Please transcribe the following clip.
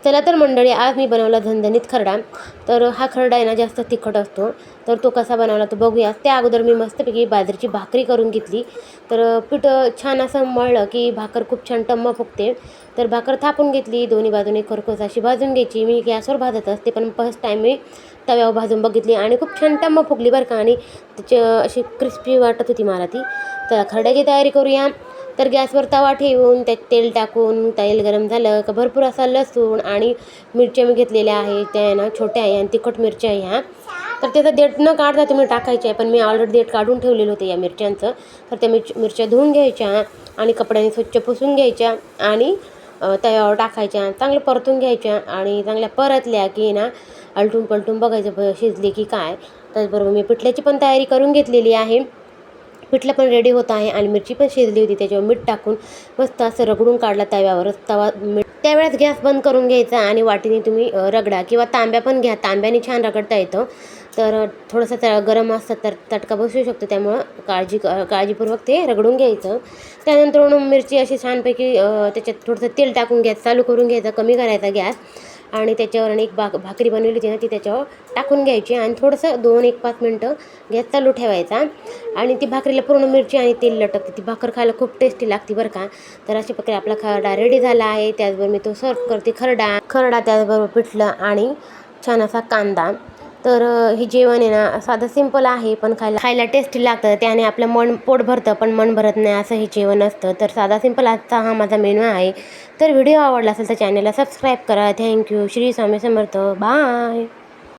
चला तर मंडळी, आज मी बनवला झणझणीत खरडा. तर हा खरडा आहे ना जास्त तिखट असतो, तर तो कसा बनवला तो बघूया. त्या अगोदर मी मस्तपैकी बाजरीची भाकरी करून घेतली. तर पीठ छान असं मळलं की भाकर खूप छान टम्म फुगते. तर भाकर थापून घेतली, दोन्ही बाजूने खरपूस अशी भाजून घ्यायची. मी गॅसवर भाजत असते, पण फर्स्ट टाईम मी तव्यावर भाजून बघितली आणि खूप छान टम्म फुगली बरं का. आणि त्याची अशी क्रिस्पी वाटत होती मला ती. तर खरड्याची तयारी करूया. तर गॅसवर तवा ठेवून त्यात तेल टाकून, तेल गरम झालं का भरपूर असा लसूण आणि मिरच्या मी घेतलेल्या आहे, त्या ना छोट्या आहे आणि तिखट मिरच्या ह्या. तर त्याचा देठ न काढता तुम्ही टाकायचे आहे, पण मी ऑलरेडी देठ काढून ठेवलेलं होतं या मिरच्यांचं. तर त्या मिरच्या धुवून घ्यायच्या आणि कपड्याने स्वच्छ पुसून घ्यायच्या आणि तव्यावर टाकायच्या, चांगलं परतून घ्यायच्या. आणि चांगल्या परतल्या की ना आलटून पलटून बघायचं शिजले की काय. त्याचबरोबर मी पिठल्याची पण तयारी करून घेतलेली आहे. पिठलं पण रेडी होत आहे आणि मिरची पण शिजली होती. त्याच्यावर मीठ टाकून मस्त असं रगडून काढला तव्यावरच. त्यावेळेस गॅस बंद करून घ्यायचा आणि वाटीने तुम्ही रगडा किंवा तांब्या पण घ्या, तांब्याने छान रगडता येतं. तर थोडंसं गरम असतं तर तटका बसू शकतो, त्यामुळं काळजीपूर्वक ते रगडून घ्यायचं. त्यानंतर मिरची अशी छानपैकी त्याच्यात थोडंसं तेल टाकून गॅस चालू करून घ्यायचा, कमी करायचा गॅस. आणि त्याच्यावर एक भाकरी बनवली होती ना ती त्याच्यावर टाकून घ्यायची आणि थोडंसं 2-1-5 मिनटं गॅस चालू ठेवायचा. आणि ती भाकरीला पूर्ण मिरची आणि तेल लटकते, ती भाकर खायला खूप टेस्टी लागते बरं का. तर अशा प्रकारे आपला खरडा रेडी झाला आहे. त्याचबरोबर मी तो सर्व करते खरडा त्याचबरोबर पिठलं आणि छान असा कांदा. तर हे जेवण आहे ना साधं सिंपल आहे, पण खायला टेस्टी लागतं. त्याने आपलं पोट भरतं, पण मन भरत नाही असं हे जेवण असतं. तर साधा सिंपल आजचा हा माझा मेनू आहे. तर व्हिडिओ आवडला असेल तर चॅनलला सबस्क्राईब करा. थँक्यू. श्री स्वामी समर्थ. बाय.